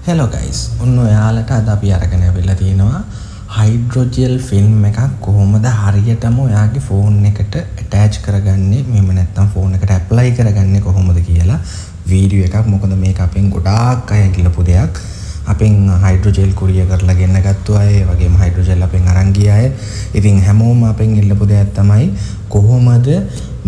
Hello guys. ඔන්න ඔයාලට අද අපි අරගෙන ආවිල්ලා තියෙනවා හයිඩ්‍රොජෙල් ෆිල්ම් එකක් කොහොමද හරියටම ඔයාගේ ෆෝන් එකට ඇටච් කරගන්නේ මෙහෙම නැත්නම් ෆෝන් එකට ඇප්ලයි කරගන්නේ කොහොමද කියලා වීඩියෝ එකක්. මොකද මේක අපෙන් ගොඩාක් අය ඉල්ලපු දෙයක්. අපෙන් හයිඩ්‍රොජෙල් කුරිය කරලා ගෙන්න ගත්තු අය, ඒ වගේම හයිඩ්‍රොජෙල් අපෙන් අරන් ගිය අය. ඉතින් හැමෝම අපෙන් ඉල්ලපු දෙයක් තමයි කොහොමද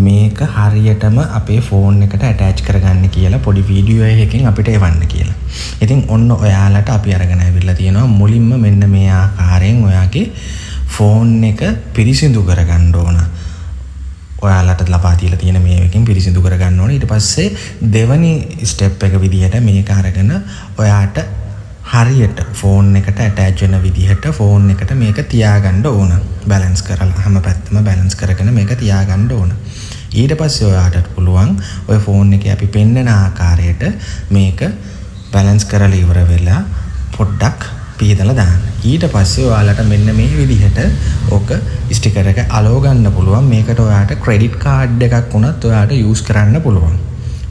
මේක හරියටම අපේ ෆෝන් එකට ඇටච් කරගන්න කියලා පොඩි වීඩියෝ එකකින් අපිට එවන්න කියලා. ඉතින් ඔන්න ඔයාලට අපි අරගෙන ආවිල්ලා තියෙනවා මුලින්ම මෙන්න මේ ආකාරයෙන් ඔයාගේ ෆෝන් එක පිරිසිදු කරගන්න ඕන. ඔයාලට ලබා දීලා තියෙන මේ එකකින් පිරිසිදු කරගන්න ඕන. ඊට පස්සේ දෙවනි ස්ටෙප් එක විදිහට මේක අරගෙන ඔයාට හරියට ෆෝන් එකට ඇටච් වෙන විදිහට ෆෝන් එකට මේක තියාගන්න ඕන. බැලන්ස් කරලා හැම පැත්තම බැලන්ස් කරගෙන මේක තියාගන්න ඕන. ඊට පස්සේ ඔයාට පුළුවන් ඔය ෆෝන් එකේ අපි පෙන්නන ආකාරයට මේක බැලන්ස් කරලා ඉවර වෙලා පොඩ්ඩක් පිහදලා දාන්න. ඊට පස්සේ ඔයාලට මෙන්න මේ විදිහට ඕක ස්ටිකර් එක අලව ගන්න පුළුවන්. මේකට ඔයාට ක්‍රෙඩිට් කාඩ් එකක් වුණත් ඔයාට යූස් කරන්න පුළුවන්.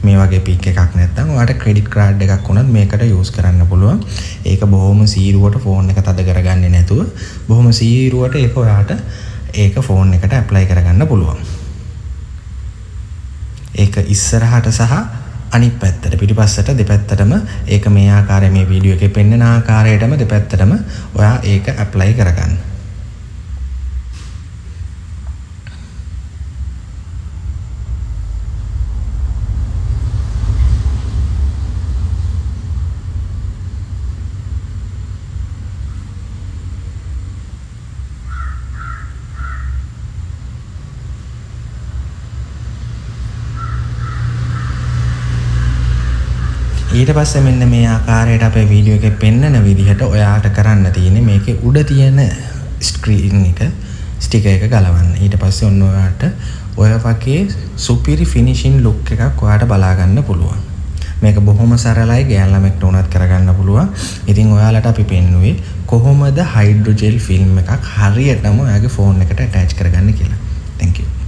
මේ වගේ පික් එකක් නැත්නම් ඔයාට ක්‍රෙඩිට් කාඩ් එකක් වුණත් මේකට යූස් කරන්න පුළුවන්. ඒක බොහොම සීරුවට ෆෝන් එක තද කරගන්නේ නැතුව බොහොම සීරුවට ඒක ඔයාට ඒක ෆෝන් එකට ඇප්ලයි කරගන්න පුළුවන්. ඒක ඉස්සරහට සහ අනිත් පැත්තට පිටිපස්සට දෙපැත්තටම ඒක මේ ආකාරයේ මේ වීඩියෝ එකේ පෙන්වන ආකාරයටම දෙපැත්තටම ඔයා ඒක ඇප්ලයි කරගන්න. ඊට පස්සේ මෙන්න මේ ආකාරයට අපේ වීඩියෝ එකේ පෙන්නන විදිහට ඔයාට කරන්න තියෙන්නේ මේකේ උඩ තියෙන ස්ක්‍රීන් එක ස්ටිකර් එක ගලවන්න. ඊට පස්සේ ඔන්න ඔයාට ඔය වගේ සුපිරි ෆිනිෂින් ලුක් එකක් ඔයාට බලා ගන්න පුළුවන්. මේක බොහොම සරලයි, ගෑන් ළමෙක්ට උනත් කරගන්න පුළුවන්. ඉතින් ඔයාලට අපි පෙන්නුවේ කොහොමද හයිඩ්‍රොජෙල් ෆිල්ම් එකක් හරියටම ඔයාගේ ෆෝන් එකට ඇටච් කරගන්න කියලා. Thank you.